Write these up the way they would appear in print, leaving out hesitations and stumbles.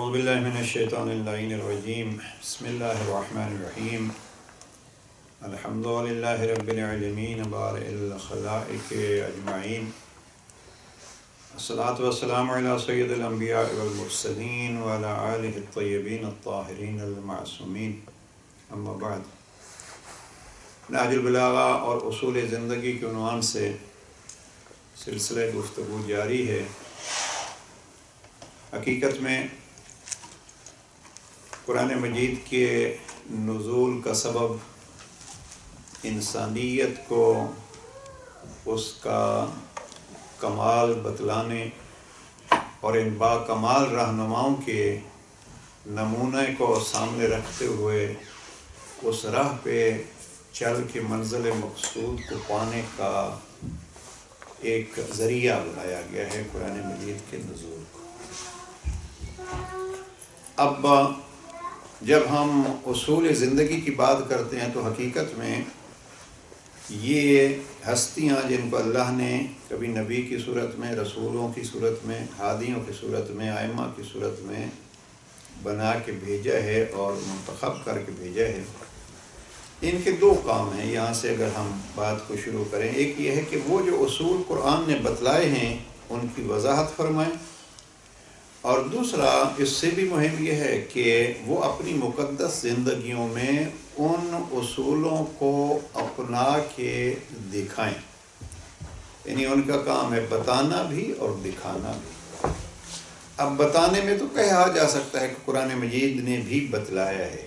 اعوذ باللہ من الشیطان اللعین الرجیم بسم اللہ الرحمن الرحیم الحمد للہ رب العالمین بارئ الخلائق اجمعین الصلاۃ والسلام علی سید الانبیاء والمرسلین وعلی آلہ الطیبین الطاہرین المعصومین اما بعد۔ نہج البلاغہ اور اصول زندگی کے عنوان سے سلسلہ گفتگو جاری ہے۔ حقیقت میں قرآن مجید کے نزول کا سبب انسانیت کو اس کا کمال بتلانے اور ان با کمال رہنماؤں کے نمونے کو سامنے رکھتے ہوئے اس راہ پہ چل کے منزل مقصود کو پانے کا ایک ذریعہ بنایا گیا ہے قرآن مجید کے نزول کو۔ اب جب ہم اصول زندگی کی بات کرتے ہیں تو حقیقت میں یہ ہستیاں جن کو اللہ نے کبھی نبی کی صورت میں، رسولوں کی صورت میں، ہادیوں کی صورت میں، ائمہ کی صورت میں بنا کے بھیجا ہے اور منتخب کر کے بھیجا ہے، ان کے دو کام ہیں۔ یہاں سے اگر ہم بات کو شروع کریں، ایک یہ ہے کہ وہ جو اصول قرآن نے بتلائے ہیں ان کی وضاحت فرمائیں، اور دوسرا اس سے بھی مہم یہ ہے کہ وہ اپنی مقدس زندگیوں میں ان اصولوں کو اپنا کے دکھائیں، یعنی ان کا کام ہے بتانا بھی اور دکھانا بھی۔ اب بتانے میں تو کہا جا سکتا ہے کہ قرآن مجید نے بھی بتلایا ہے،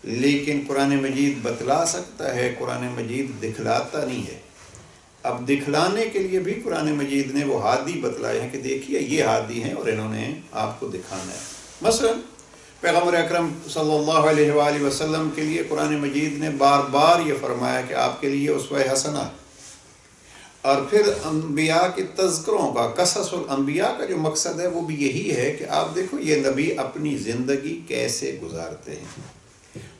لیکن قرآن مجید بتلا سکتا ہے، قرآن مجید دکھلاتا نہیں ہے۔ اب دکھلانے کے لیے بھی قرآن مجید نے وہ ہادی بتلائے ہیں کہ دیکھیے یہ ہادی ہیں اور انہوں نے آپ کو دکھانا ہے۔ مثلا پیغمبر اکرم صلی اللہ علیہ وآلہ وسلم کے لیے قرآن مجید نے بار بار یہ فرمایا کہ آپ کے لیے اسوہ حسنہ، اور پھر انبیاء کے تذکروں کا، قصص الانبیاء کا جو مقصد ہے وہ بھی یہی ہے کہ آپ دیکھو یہ نبی اپنی زندگی کیسے گزارتے ہیں۔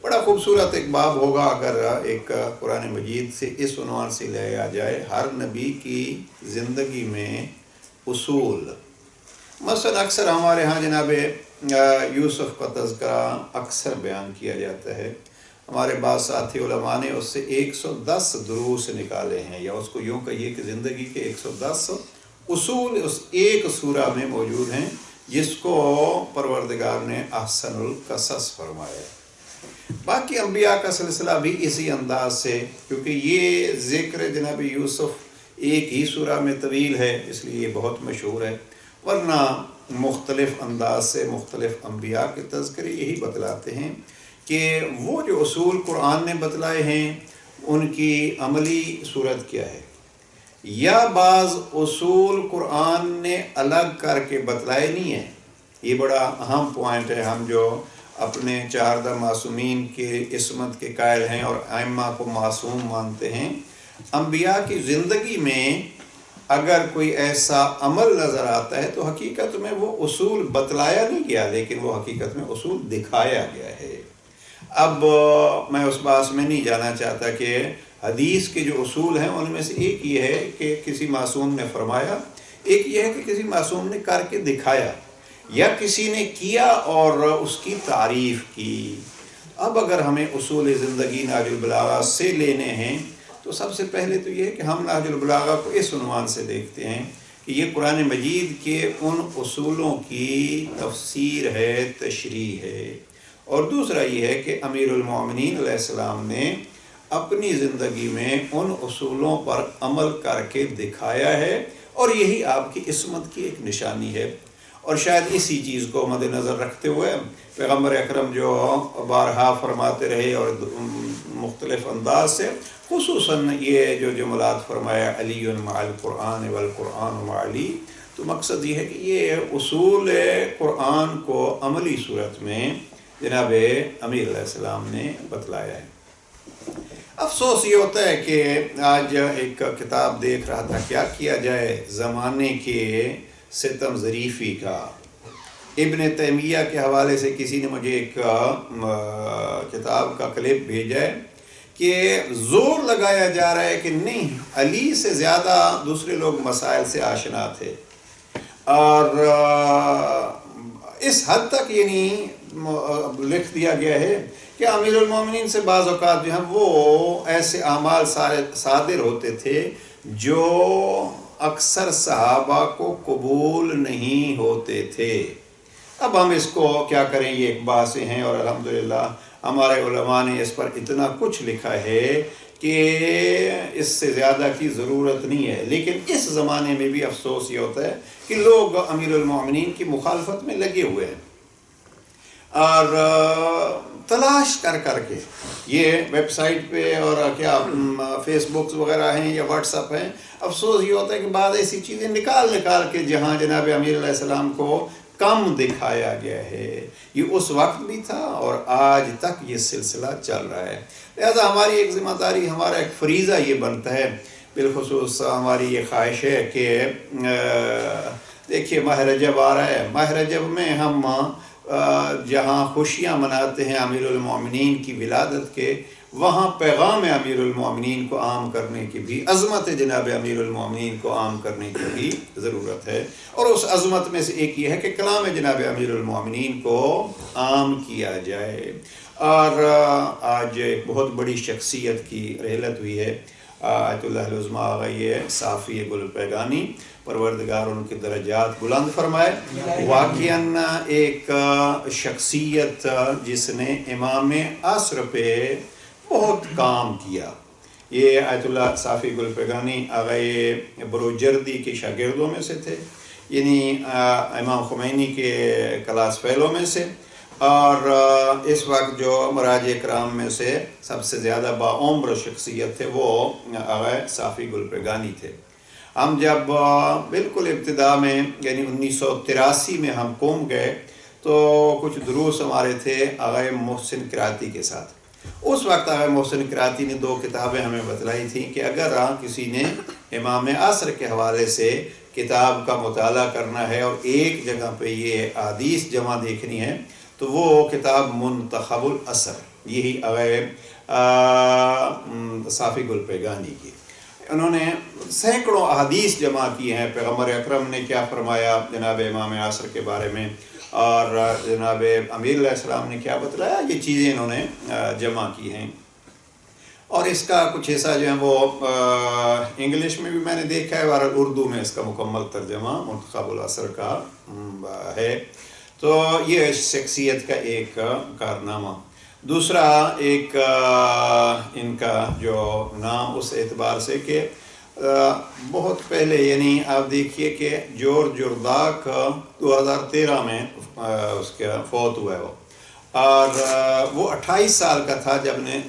بڑا خوبصورت ایک باب ہوگا اگر ایک قرآن مجید سے اس عنوان سے لیا جائے ہر نبی کی زندگی میں اصول۔ مثلا اکثر ہمارے ہاں جناب یوسف کا تذکرہ اکثر بیان کیا جاتا ہے۔ ہمارے بعض ساتھی علماء نے اس سے 110 دروس نکالے ہیں، یا اس کو یوں کہیے کہ زندگی کے 110 اصول اس ایک سورہ میں موجود ہیں، جس کو پروردگار نے احسن القصص فرمایا ہے۔ باقی انبیاء کا سلسلہ بھی اسی انداز سے، کیونکہ یہ ذکر جناب یوسف ایک ہی سورہ میں طویل ہے اس لیے یہ بہت مشہور ہے، ورنہ مختلف انداز سے مختلف انبیاء کے تذکرے یہی بتلاتے ہیں کہ وہ جو اصول قرآن نے بتلائے ہیں ان کی عملی صورت کیا ہے، یا بعض اصول قرآن نے الگ کر کے بتلائے نہیں ہیں۔ یہ بڑا اہم پوائنٹ ہے۔ ہم جو اپنے چاردہ معصومین کے عصمت کے قائل ہیں اور ائمہ کو معصوم مانتے ہیں، انبیاء کی زندگی میں اگر کوئی ایسا عمل نظر آتا ہے تو حقیقت میں وہ اصول بتلایا نہیں گیا، لیکن وہ حقیقت میں اصول دکھایا گیا ہے۔ اب میں اس بات میں نہیں جانا چاہتا کہ حدیث کے جو اصول ہیں ان میں سے ایک یہ ہے کہ کسی معصوم نے فرمایا، ایک یہ ہے کہ کسی معصوم نے کر کے دکھایا، یا کسی نے کیا اور اس کی تعریف کی۔ اب اگر ہمیں اصول زندگی نہج البلاغہ سے لینے ہیں تو سب سے پہلے تو یہ ہے کہ ہم نہج البلاغہ کو اس عنوان سے دیکھتے ہیں کہ یہ قرآن مجید کے ان اصولوں کی تفسیر ہے، تشریح ہے، اور دوسرا یہ ہے کہ امیر المومنین علیہ السلام نے اپنی زندگی میں ان اصولوں پر عمل کر کے دکھایا ہے، اور یہی آپ کی عصمت کی ایک نشانی ہے۔ اور شاید اسی چیز کو مد نظر رکھتے ہوئے پیغمبر اکرم جو بارہا فرماتے رہے اور مختلف انداز سے، خصوصاً یہ جو جملات فرمایا علی مع القرآن والقرآن مع علی، تو مقصد یہ ہے کہ یہ اصول قرآن کو عملی صورت میں جناب امیر علیہ السلام نے بتلایا ہے۔ افسوس یہ ہوتا ہے کہ آج ایک کتاب دیکھ رہا تھا، کیا کیا جائے زمانے کے ستم ظریفی کا۔ ابن تیمیہ کے حوالے سے کسی نے مجھے ایک کتاب کا کلپ بھیجا ہے کہ زور لگایا جا رہا ہے کہ نہیں، علی سے زیادہ دوسرے لوگ مسائل سے آشنا تھے، اور اس حد تک یعنی لکھ دیا گیا ہے کہ امیر المومنین سے بعض اوقات جو ہیں وہ ایسے اعمال صادر ہوتے تھے جو اکثر صحابہ کو قبول نہیں ہوتے تھے۔ اب ہم اس کو کیا کریں، یہ ایک بات ہیں، اور الحمدللہ ہمارے علماء نے اس پر اتنا کچھ لکھا ہے کہ اس سے زیادہ کی ضرورت نہیں ہے۔ لیکن اس زمانے میں بھی افسوس یہ ہوتا ہے کہ لوگ امیر المومنین کی مخالفت میں لگے ہوئے ہیں، اور تلاش کر کے یہ ویب سائٹ پہ اور کیا فیس بکس وغیرہ ہیں یا واٹس ایپ ہیں، افسوس یہ ہوتا ہے کہ بعض ایسی چیزیں نکال کے جہاں جناب امیر علیہ السلام کو کم دکھایا گیا ہے، یہ اس وقت بھی تھا اور آج تک یہ سلسلہ چل رہا ہے۔ لہذا ہماری ایک ذمہ داری، ہمارا ایک فریضہ یہ بنتا ہے، بالخصوص ہماری یہ خواہش ہے کہ دیکھیے ماہ رجب آ رہا ہے، ماہ رجب میں ہم جہاں خوشیاں مناتے ہیں امیر المومنین کی ولادت کے، وہاں پیغام امیر المومنین کو عام کرنے کی بھی، عظمت جناب امیر المومنین کو عام کرنے کی بھی ضرورت ہے، اور اس عظمت میں سے ایک یہ ہے کہ کلام جناب امیر المومنین کو عام کیا جائے۔ اور آج ایک بہت بڑی شخصیت کی رحلت ہوئی ہے، آیت اللہ العظمہ آغا صافی گل پیگانی، پروردگار ان کے درجات بلند فرمائے۔ واقعاً ایک شخصیت جس نے امام عصر پہ بہت کام کیا، یہ آیت اللہ صافی گل پیگانی آغا بروجردی کے شاگردوں میں سے تھے، یعنی امام خمینی کے کلاس فیلوں میں سے، اور اس وقت جو مراجع کرام میں سے سب سے زیادہ باعمر شخصیت تھے وہ آغا صافی گل پیگانی تھے۔ ہم جب بالکل ابتدا میں یعنی 1983 میں ہم قوم گئے تو کچھ دروس ہمارے تھے آغا محسن کراتی کے ساتھ۔ اس وقت آغا محسن کراتی نے 2 کتابیں ہمیں بتلائی تھیں کہ اگر کسی نے امام عصر کے حوالے سے کتاب کا مطالعہ کرنا ہے اور ایک جگہ پہ یہ احادیث جمع دیکھنی ہے تو وہ کتاب منتخب الاثر، یہی آغا صافی گل پیگانی کی۔ انہوں نے سینکڑوں احادیث جمع کی ہیں، پیغمبر اکرم نے کیا فرمایا جناب امام عصر کے بارے میں، اور جناب امیر علیہ السلام نے کیا بتلایا، یہ چیزیں انہوں نے جمع کی ہیں۔ اور اس کا کچھ حصہ جو ہے وہ انگلش میں بھی میں نے دیکھا ہے، اور اردو میں اس کا مکمل ترجمہ منتخب الاثر کا ہے۔ تو یہ شخصیت کا ایک کارنامہ۔ دوسرا ایک ان کا جو نام اس اعتبار سے کہ بہت پہلے، یعنی آپ دیکھیے کہ جورج جرداق 2013 میں اس کا فوت ہوا ہے وہ، اور وہ 28 سال کا تھا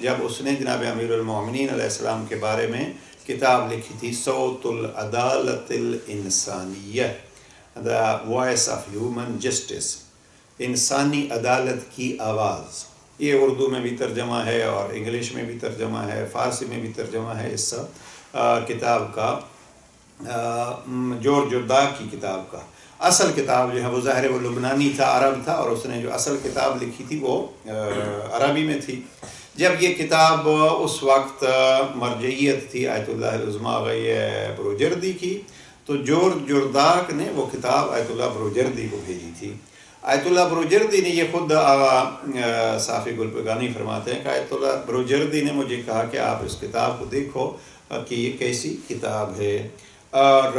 جب اس نے جناب امیر المومنین علیہ السلام کے بارے میں کتاب لکھی تھی، صوت العدالت الانسانیہ، The Voice of Human Justice، انسانی عدالت کی آواز۔ یہ اردو میں بھی ترجمہ ہے اور انگلش میں بھی ترجمہ ہے، فارسی میں بھی ترجمہ ہے اس کتاب کا، جورج جرداق کی کتاب کا۔ اصل کتاب جو ہے وہ ظاہر وہ لبنانی تھا، عرب تھا، اور اس نے جو اصل کتاب لکھی تھی وہ عربی میں تھی۔ جب یہ کتاب اس وقت مرجعیت تھی آیت اللہ العظمہ آغا بروجردی کی، تو جورج جرداق نے وہ کتاب آیت اللہ بروجردی کو بھیجی تھی۔ آیت اللہ بروجردی نے، یہ خود آغا صافی گل پیگانی فرماتے ہیں کہ آیت اللہ بروجردی نے مجھے کہا کہ آپ اس کتاب کو دیکھو کہ یہ کیسی کتاب ہے، اور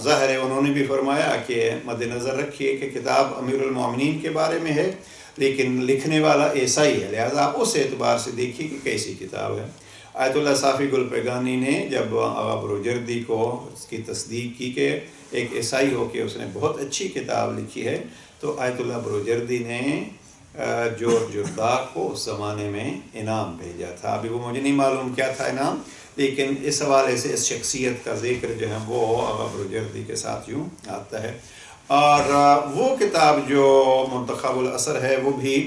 ظاہر ہے انہوں نے بھی فرمایا کہ مد نظر رکھیے کہ کتاب امیر المومنین کے بارے میں ہے لیکن لکھنے والا ایسا ہی ہے، لہذا آپ اس اعتبار سے دیکھیے کہ کیسی کتاب ہے۔ آیت اللہ صافی گل پیگانی نے جب آغا بروجردی کو اس کی تصدیق کی کہ ایک عیسائی ہو کے اس نے بہت اچھی کتاب لکھی ہے، تو آیت اللہ بروجردی نے جورج جرداق کو اس زمانے میں انعام بھیجا تھا۔ ابھی وہ مجھے نہیں معلوم کیا تھا انعام، لیکن اس حوالے سے اس شخصیت کا ذکر جو ہے وہ آغا بروجردی کے ساتھ یوں آتا ہے۔ اور وہ کتاب جو منتخب الاثر ہے وہ بھی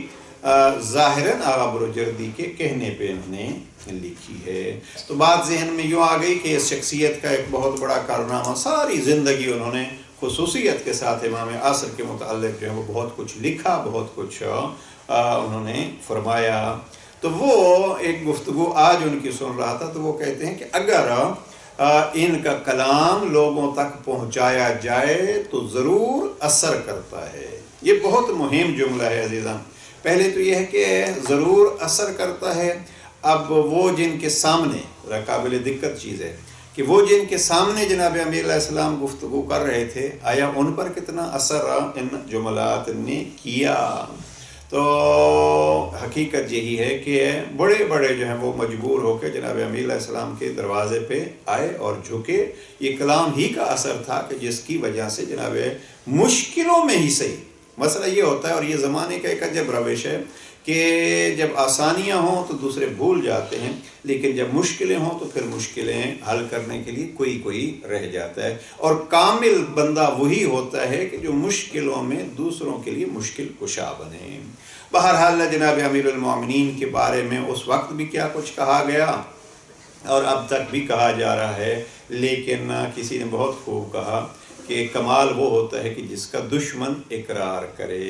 ظاہراً آغا بروجردی کے کہنے پہ انہوں نے لکھی ہے۔ تو بات ذہن میں یوں آ گئی کہ اس شخصیت کا ایک بہت بڑا کارنامہ، ساری زندگی انہوں نے خصوصیت کے ساتھ امام عصر کے متعلق جو ہے وہ بہت کچھ لکھا، بہت کچھ انہوں نے فرمایا۔ تو وہ ایک گفتگو آج ان کی سن رہا تھا، تو وہ کہتے ہیں کہ اگر ان کا کلام لوگوں تک پہنچایا جائے تو ضرور اثر کرتا ہے، یہ بہت مہم جملہ ہے عزیزان. پہلے تو یہ ہے کہ ضرور اثر کرتا ہے. اب وہ جن کے سامنے قابل دقت چیز ہے کہ وہ جن کے سامنے جناب امیر علیہ السلام گفتگو کر رہے تھے آیا ان پر کتنا اثر ان جملات نے کیا. تو حقیقت یہی ہے کہ بڑے بڑے جو ہیں وہ مجبور ہو کے جناب امیر علیہ السلام کے دروازے پہ آئے اور جھکے. یہ کلام ہی کا اثر تھا کہ جس کی وجہ سے جناب مشکلوں میں ہی صحیح. مسئلہ یہ ہوتا ہے اور یہ زمانے کا ایک عجب روش ہے کہ جب آسانیاں ہوں تو دوسرے بھول جاتے ہیں، لیکن جب مشکلیں ہوں تو پھر مشکلیں حل کرنے کے لیے کوئی رہ جاتا ہے. اور کامل بندہ وہی ہوتا ہے کہ جو مشکلوں میں دوسروں کے لیے مشکل کشا بنے. بہرحال جناب امیر المومنین کے بارے میں اس وقت بھی کیا کچھ کہا گیا اور اب تک بھی کہا جا رہا ہے، لیکن کسی نے بہت خوب کہا کہ کمال وہ ہوتا ہے کہ جس کا دشمن اقرار کرے.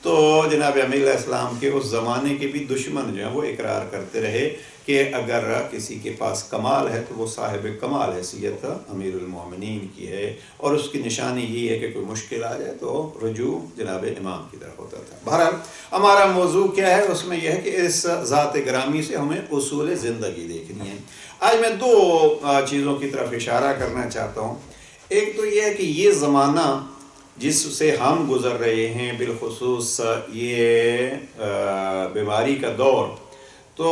تو جناب امیر علیہ السلام کے اس زمانے کے بھی دشمن جو ہیں وہ اقرار کرتے رہے کہ اگر کسی کے پاس کمال ہے تو وہ صاحب کمال حیثیت امیر المومنین کی ہے، اور اس کی نشانی یہ ہے کہ کوئی مشکل آ جائے تو رجوع جناب امام کی طرف ہوتا تھا. بہرحال ہمارا موضوع کیا ہے؟ اس میں یہ ہے کہ اس ذات گرامی سے ہمیں اصول زندگی دیکھنی ہے. آج میں دو چیزوں کی طرف اشارہ کرنا چاہتا ہوں. ایک تو یہ ہے کہ یہ زمانہ جس سے ہم گزر رہے ہیں، بالخصوص یہ بیماری کا دور، تو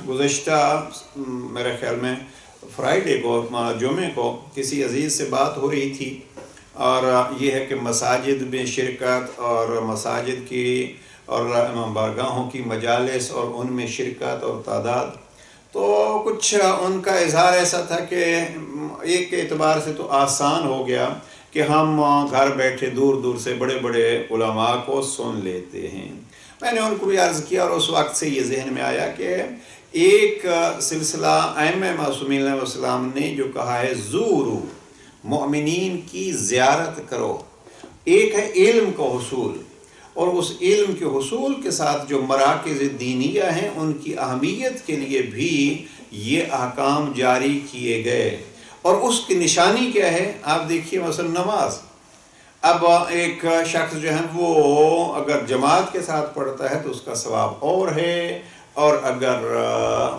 گزشتہ میرے خیال میں فرائیڈے کو، جمعے کو، کسی عزیز سے بات ہو رہی تھی، اور یہ ہے کہ مساجد میں شرکت اور مساجد کی اور امام بارگاہوں کی مجالس اور ان میں شرکت اور تعداد، تو کچھ ان کا اظہار ایسا تھا کہ ایک اعتبار سے تو آسان ہو گیا کہ ہم گھر بیٹھے دور دور سے بڑے بڑے علماء کو سن لیتے ہیں. میں نے ان کو بھی عرض کیا اور اس وقت سے یہ ذہن میں آیا کہ ایک سلسلہ ائمہ معصومین علیہ السلام نے جو کہا ہے زورو، مؤمنین کی زیارت کرو، ایک ہے علم کا حصول، اور اس علم کے حصول کے ساتھ جو مراکز دینیہ ہیں ان کی اہمیت کے لیے بھی یہ احکام جاری کیے گئے. اور اس کی نشانی کیا ہے؟ آپ دیکھیے مثلا نماز. اب ایک شخص جو ہے وہ اگر جماعت کے ساتھ پڑھتا ہے تو اس کا ثواب اور ہے، اور اگر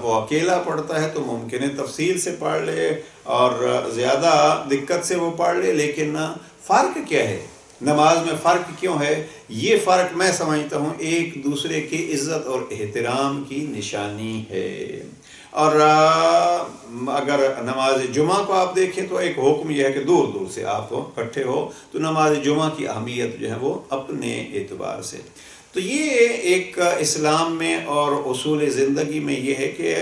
وہ اکیلا پڑھتا ہے تو ممکن ہے تفصیل سے پڑھ لے اور زیادہ دقت سے وہ پڑھ لے. لیکن فرق کیا ہے؟ نماز میں فرق کیوں ہے؟ یہ فرق میں سمجھتا ہوں ایک دوسرے کی عزت اور احترام کی نشانی ہے. اور اگر نماز جمعہ کو آپ دیکھیں تو ایک حکم یہ ہے کہ دور دور سے آپ اکٹھے ہو، تو نماز جمعہ کی اہمیت جو ہے وہ اپنے اعتبار سے. تو یہ ایک اسلام میں اور اصول زندگی میں یہ ہے کہ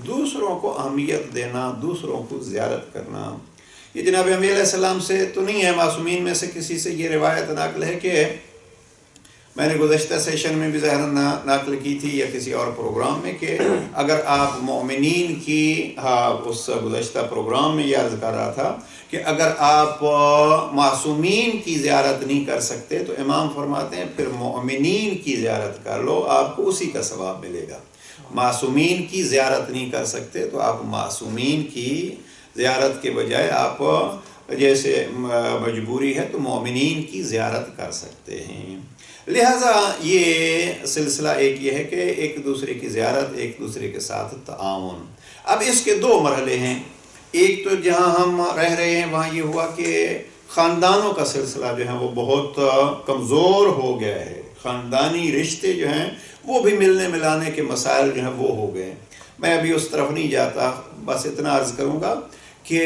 دوسروں کو اہمیت دینا، دوسروں کو زیارت کرنا. یہ جناب امیر علیہ السلام سے تو نہیں ہے، معصومین میں سے کسی سے یہ روایت نقل ہے کہ میں نے گزشتہ سیشن میں بھی ظاہراً نقل کی تھی یا کسی اور پروگرام میں کہ اگر آپ مومنین کی، اس گزشتہ پروگرام میں یہ عرض کر رہا تھا کہ اگر آپ معصومین کی زیارت نہیں کر سکتے تو امام فرماتے ہیں پھر مومنین کی زیارت کر لو، آپ کو اسی کا ثواب ملے گا. معصومین کی زیارت نہیں کر سکتے تو آپ معصومین کی زیارت کے بجائے آپ جیسے مجبوری ہے تو مومنین کی زیارت کر سکتے ہیں. لہٰذا یہ سلسلہ ایک یہ ہے کہ ایک دوسرے کی زیارت، ایک دوسرے کے ساتھ تعاون. اب اس کے دو مرحلے ہیں. ایک تو جہاں ہم رہ رہے ہیں وہاں یہ ہوا کہ خاندانوں کا سلسلہ جو ہے وہ بہت کمزور ہو گیا ہے. خاندانی رشتے جو ہیں وہ بھی ملنے ملانے کے مسائل جو ہیں وہ ہو گئے. میں ابھی اس طرف نہیں جاتا، بس اتنا عرض کروں گا کہ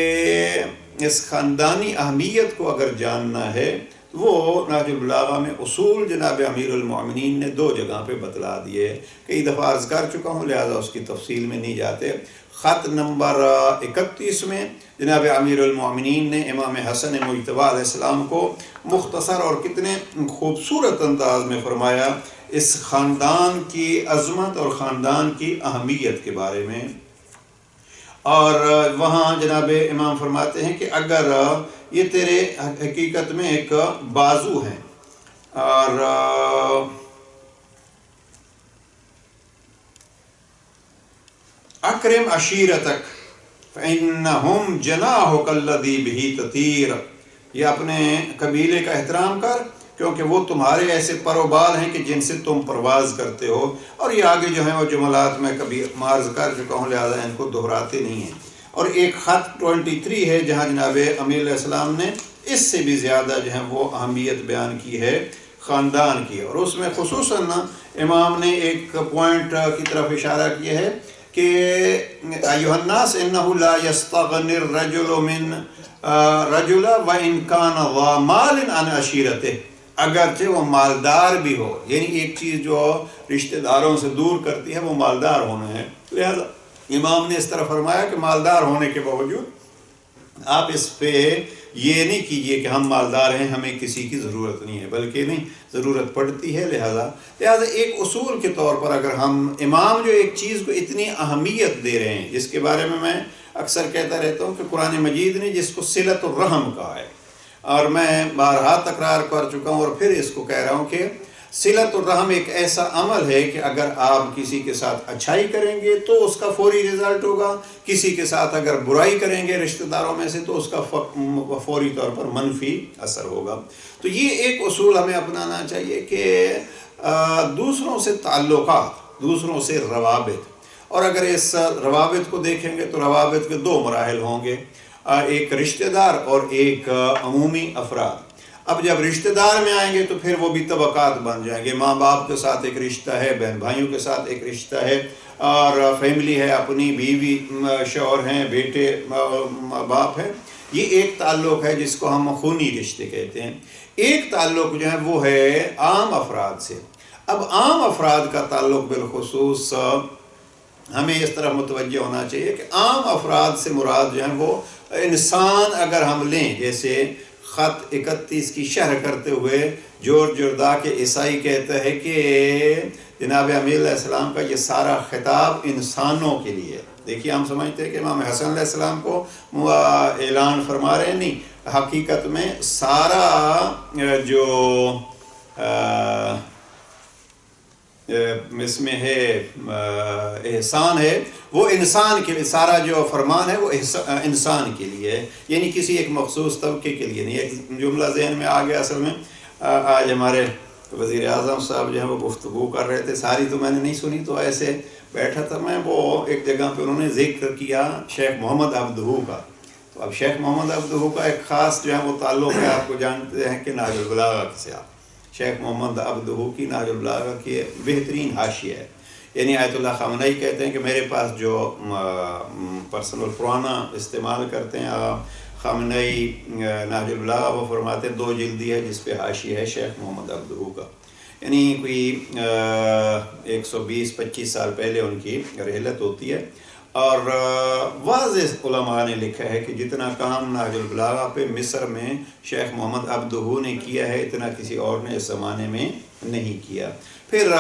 اس خاندانی اہمیت کو اگر جاننا ہے وہ نہج البلاغہ میں اصول جناب امیر المومنین نے دو جگہ پہ بتلا دیے. کئی دفعہ عرض کر چکا ہوں، لہذا اس کی تفصیل میں نہیں جاتے. خط نمبر 31 میں جناب امیر المومنین نے امام حسن مجتبی علیہ السلام کو مختصر اور کتنے خوبصورت انداز میں فرمایا اس خاندان کی عظمت اور خاندان کی اہمیت کے بارے میں. اور وہاں جناب امام فرماتے ہیں کہ اگر یہ تیرے حقیقت میں ایک بازو ہیں، اور اکرم عشیرتک فإنہم جناحک الذی بہ تطیر، یا اپنے قبیلے کا احترام کر، کیونکہ وہ تمہارے ایسے پروبال ہیں کہ جن سے تم پرواز کرتے ہو. اور یہ آگے جو ہیں وہ جملات میں کبھی عرض کر چکا ہوں، لہٰذا ان کو دہراتے نہیں ہیں. اور ایک خط 23 ہے جہاں جناب امیر علیہ السلام نے اس سے بھی زیادہ جو ہے وہ اہمیت بیان کی ہے خاندان کی، اور اس میں خصوصاً امام نے ایک پوائنٹ کی طرف اشارہ کیا ہے کہ ایھا الناس انہ لا یستغنی الرجل من رجل وان کان ذا مال عن عشیرتہ، اگرچہ وہ مالدار بھی ہو. یعنی ایک چیز جو رشتہ داروں سے دور کرتی ہے وہ مالدار ہونا ہے. لہذا امام نے اس طرح فرمایا کہ مالدار ہونے کے باوجود آپ اس پہ یہ نہیں کیجئے کہ ہم مالدار ہیں ہمیں کسی کی ضرورت نہیں ہے، بلکہ نہیں، ضرورت پڑتی ہے. لہذا ایک اصول کے طور پر اگر ہم امام جو ایک چیز کو اتنی اہمیت دے رہے ہیں، جس کے بارے میں اکثر کہتا رہتا ہوں کہ قرآن مجید نے جس کو صلۃ الرحم کہا ہے، اور میں بارہا تکرار کر چکا ہوں اور پھر اس کو کہہ رہا ہوں کہ صلۃ الرحم ایک ایسا عمل ہے کہ اگر آپ کسی کے ساتھ اچھائی کریں گے تو اس کا فوری رزلٹ ہوگا، کسی کے ساتھ اگر برائی کریں گے رشتہ داروں میں سے تو اس کا فوری طور پر منفی اثر ہوگا. تو یہ ایک اصول ہمیں اپنانا چاہیے کہ دوسروں سے تعلقات، دوسروں سے روابط، اور اگر اس روابط کو دیکھیں گے تو روابط کے 2 مراحل ہوں گے، ایک رشتہ دار اور ایک عمومی افراد. اب جب رشتہ دار میں آئیں گے تو پھر وہ بھی طبقات بن جائیں گے. ماں باپ کے ساتھ ایک رشتہ ہے، بہن بھائیوں کے ساتھ ایک رشتہ ہے، اور فیملی ہے، اپنی بیوی شوہر ہیں، بیٹے باپ ہیں. یہ ایک تعلق ہے جس کو ہم خونی رشتے کہتے ہیں. ایک تعلق جو ہے وہ ہے عام افراد سے. اب عام افراد کا تعلق بالخصوص ہمیں اس طرح متوجہ ہونا چاہیے کہ عام افراد سے مراد جو ہیں وہ انسان اگر ہم لیں، جیسے خط 31 کی شرح کرتے ہوئے جورج جردا کے عیسائی کہتا ہے کہ جناب امیر علیہ السلام کا یہ سارا خطاب انسانوں کے لیے. دیکھیے ہم سمجھتے ہیں کہ امام حسن علیہ السلام کو اعلان فرما رہے ہیں، نہیں، حقیقت میں سارا جو اس میں ہے احسان ہے وہ انسان کے لیے، سارا جو فرمان ہے وہ انسان کے لیے ہے، یعنی کسی ایک مخصوص طبقے کے لیے نہیں. ایک جملہ ذہن میں آ گیا. اصل میں آج ہمارے وزیر اعظم صاحب جو ہیں وہ گفتگو کر رہے تھے، ساری تو میں نے نہیں سنی، تو ایسے بیٹھا تھا میں، وہ ایک جگہ پہ انہوں نے ذکر کیا شیخ محمد عبدہو کا. تو اب شیخ محمد عبدہو کا ایک خاص جو ہے وہ تعلق ہے، آپ کو جانتے ہیں کہ نہج البلاغہ سے. آپ شیخ محمد عبدہو کی نہج البلاغہ کی بہترین حاشیہ ہے. یعنی آیت اللہ خامنئی کہتے ہیں کہ میرے پاس جو پرسنل پرانا استعمال کرتے ہیں خامنئی نہج البلاغہ، وہ فرماتے ہیں 2 جلدی ہے جس پہ حاشیہ ہے شیخ محمد عبدہو کا. یعنی کوئی 120-25 سال پہلے ان کی رحلت ہوتی ہے، اور واضح علماء نے لکھا ہے کہ جتنا کام نہج البلاغہ پہ مصر میں شیخ محمد عبدہو نے کیا ہے اتنا کسی اور نے اس زمانے میں نہیں کیا. پھر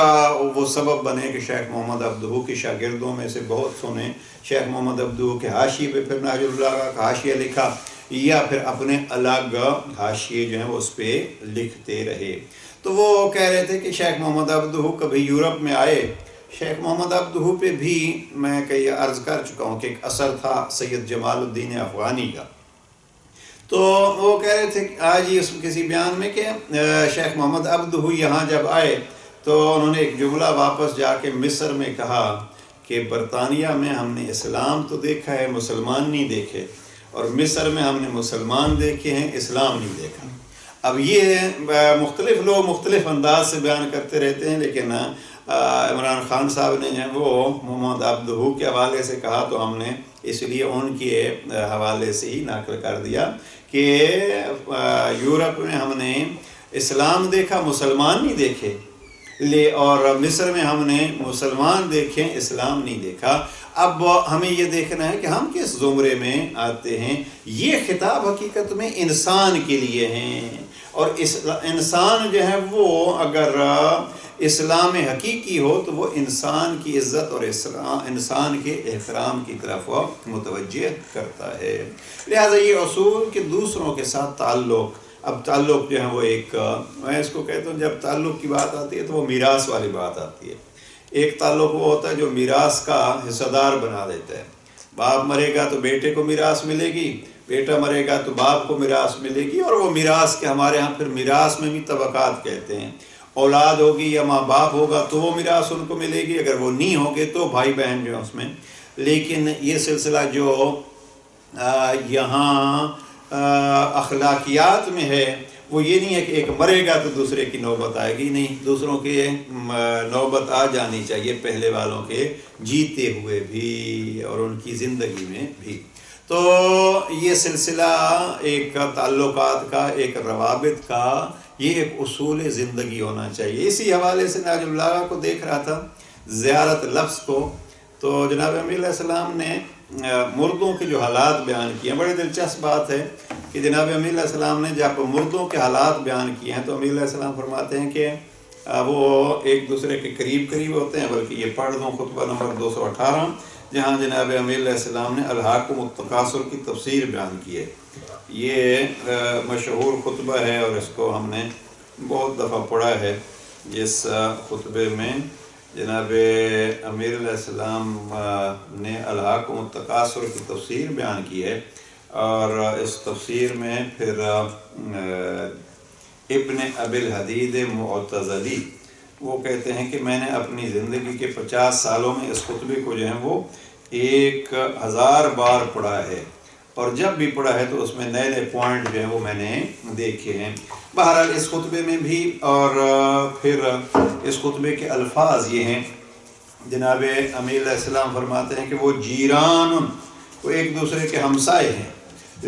وہ سبب بنے کہ شیخ محمد عبدہو کے شاگردوں میں سے بہت سو نے شیخ محمد عبدہو کے حاشیے پہ پھر نہج البلاغہ کا حاشیہ لکھا، یا پھر اپنے الگ حاشیے جو ہیں وہ اس پہ لکھتے رہے. تو وہ کہہ رہے تھے کہ شیخ محمد عبدہو کبھی یورپ میں آئے. شیخ محمد عبدہو پہ بھی میں کئی عرض کر چکا ہوں کہ ایک اثر تھا سید جمال الدین افغانی کا. تو وہ کہہ رہے تھے آج ہی کسی بیان میں کہ شیخ محمد عبدہو یہاں جب آئے تو انہوں نے ایک جملہ واپس جا کے مصر میں کہا کہ برطانیہ میں ہم نے اسلام تو دیکھا ہے، مسلمان نہیں دیکھے، اور مصر میں ہم نے مسلمان دیکھے ہیں، اسلام نہیں دیکھا. اب یہ مختلف لوگ مختلف انداز سے بیان کرتے رہتے ہیں، لیکن عمران خان صاحب نے جو ہے وہ محمد عبدہو کے حوالے سے کہا تو ہم نے اس لیے ان کے حوالے سے ہی نقل کر دیا کہ یورپ میں ہم نے اسلام دیکھا، مسلمان نہیں دیکھے، اور مصر میں ہم نے مسلمان دیکھے، اسلام نہیں دیکھا. اب ہمیں یہ دیکھنا ہے کہ ہم کس زمرے میں آتے ہیں. یہ خطاب حقیقت میں انسان کے لیے ہیں، اور انسان جو ہے وہ اگر اسلام حقیقی ہو تو وہ انسان کی عزت اور انسان کے احترام کی طرف متوجہ کرتا ہے. لہذا یہ اصول کہ دوسروں کے ساتھ تعلق، اب تعلق جو ہے وہ ایک، میں اس کو کہتا ہوں جب تعلق کی بات آتی ہے تو وہ میراث والی بات آتی ہے. ایک تعلق وہ ہوتا ہے جو میراث کا حصہ دار بنا دیتا ہے. باپ مرے گا تو بیٹے کو میراث ملے گی، بیٹا مرے گا تو باپ کو میراث ملے گی، اور وہ میراث کے ہمارے ہاں پھر میراث میں بھی طبقات کہتے ہیں، اولاد ہوگی یا ماں باپ ہوگا تو وہ میراث ان کو ملے گی، اگر وہ نہیں ہوگے تو بھائی بہن جو ہیں اس میں۔ لیکن یہ سلسلہ جو یہاں اخلاقیات میں ہے وہ یہ نہیں ہے کہ ایک مرے گا تو دوسرے کی نوبت آئے گی، نہیں، دوسروں کی نوبت آ جانی چاہیے پہلے والوں کے جیتے ہوئے بھی اور ان کی زندگی میں بھی۔ تو یہ سلسلہ ایک تعلقات کا، ایک روابط کا، یہ ایک اصول زندگی ہونا چاہیے۔ اسی حوالے سے ناج اللہ کو دیکھ رہا تھا زیارت لفظ کو، تو جناب امیر علیہ السلام نے مردوں کے جو حالات بیان کیے ہیں، بڑی دلچسپ بات ہے کہ جناب امیر علیہ السلام نے جب مردوں کے حالات بیان کیے ہیں تو امیر علیہ السلام فرماتے ہیں کہ وہ ایک دوسرے کے قریب ہوتے ہیں، بلکہ یہ پڑھ دوں خطبہ نمبر 218 جہاں جناب امیر علیہ السلام نے الہاکم التکاثر کی تفسیر بیان کی ہے۔ یہ مشہور خطبہ ہے اور اس کو ہم نے بہت دفعہ پڑھا ہے، جس خطبے میں جناب امیر علیہ السلام نے الہاکم التکاثر کی تفسیر بیان کی ہے، اور اس تفسیر میں پھر ابن ابی الحدید معتزلی وہ کہتے ہیں کہ میں نے اپنی زندگی کے 50 سالوں میں اس خطبے کو جو ہے وہ 1000 بار پڑھا ہے، اور جب بھی پڑھا ہے تو اس میں نئے نئے پوائنٹ جو ہیں وہ میں نے دیکھے ہیں۔ بہرحال اس خطبے میں بھی، اور پھر اس خطبے کے الفاظ یہ ہیں، جناب امیر علیہ السلام فرماتے ہیں کہ وہ جیران، وہ ایک دوسرے کے ہمسائے ہیں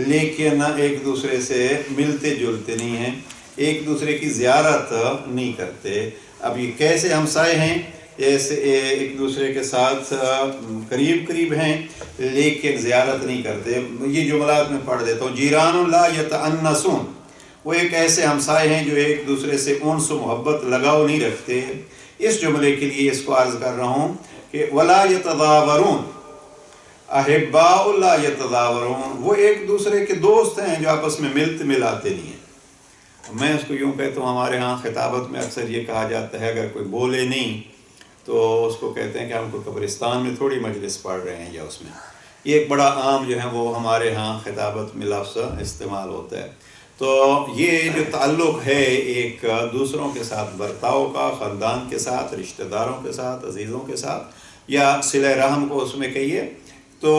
لیکن ایک دوسرے سے ملتے جلتے نہیں ہیں، ایک دوسرے کی زیارت نہیں کرتے۔ اب یہ کیسے ہمسائے ہیں؟ جیسے ایک دوسرے کے ساتھ قریب ہیں لیکن زیارت نہیں کرتے۔ یہ جملات میں پڑھ دیتا ہوں۔ جیران لا یتأنسون، وہ ایک ایسے ہمسائے ہیں جو ایک دوسرے سے انس و محبت لگاؤ نہیں رکھتے۔ اس جملے کے لیے اس کو عرض کر رہا ہوں کہ ولا یتداورون احباء لا یتداورون، وہ ایک دوسرے کے دوست ہیں جو آپس میں ملتے ملاتے نہیں ہیں۔ میں اس کو یوں کہتا ہوں، ہمارے ہاں خطابت میں اکثر یہ کہا جاتا ہے اگر کوئی بولے نہیں تو اس کو کہتے ہیں کہ ہم کو قبرستان میں تھوڑی مجلس پڑھ رہے ہیں، یا اس میں یہ ایک بڑا عام جو ہے وہ ہمارے ہاں خطابت میں لفظ استعمال ہوتا ہے۔ تو یہ جو تعلق ہے ایک دوسروں کے ساتھ برتاؤ کا، خاندان کے ساتھ، رشتہ داروں کے ساتھ، عزیزوں کے ساتھ، یا صلہ رحم کو اس میں کہیے، تو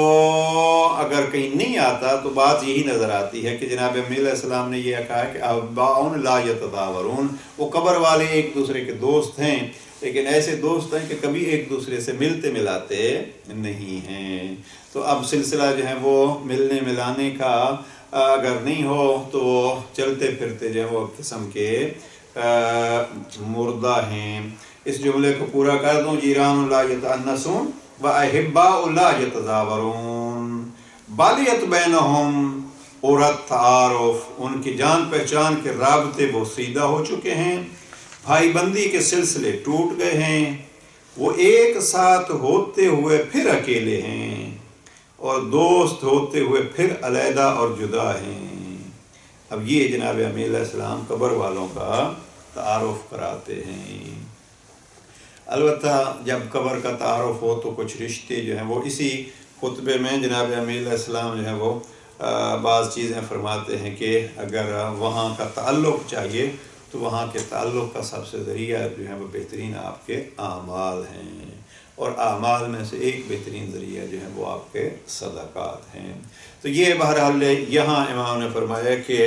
اگر کہیں نہیں آتا تو بات یہی نظر آتی ہے کہ جناب امیر علیہ السلام نے یہ کہا کہ احباء لا یتداورون، وہ قبر والے ایک دوسرے کے دوست ہیں لیکن ایسے دوست ہیں کہ کبھی ایک دوسرے سے ملتے ملاتے نہیں ہیں۔ تو اب سلسلہ جو ہے وہ ملنے ملانے کا اگر نہیں ہو تو چلتے پھرتے جو ہے وہ قسم کے مردہ ہیں۔ اس جملے کو پورا کر دوں، جیران لا یتأنسون وَأَحِبَّاءُ لَا يَتَدَاوَرُونَ بالیت بینہم عورت تعارف، ان کی جان پہچان کے رابطے بوسیدہ ہو چکے ہیں، بھائی بندی کے سلسلے ٹوٹ گئے ہیں، وہ ایک ساتھ ہوتے ہوئے پھر اکیلے ہیں، اور دوست ہوتے ہوئے پھر علیحدہ اور جدا ہیں۔ اب یہ جناب امیر علیہ السلام قبر والوں کا تعارف کراتے ہیں۔ البتہ جب قبر کا تعارف ہو تو کچھ رشتے جو ہیں وہ اسی خطبے میں جناب امیر علیہ السلام جو ہے وہ بعض چیزیں فرماتے ہیں کہ اگر وہاں کا تعلق چاہیے تو وہاں کے تعلق کا سب سے ذریعہ جو ہے وہ بہترین آپ کے اعمال ہیں، اور اعمال میں سے ایک بہترین ذریعہ جو ہے وہ آپ کے صدقات ہیں۔ تو یہ بہرحال یہاں امام نے فرمایا کہ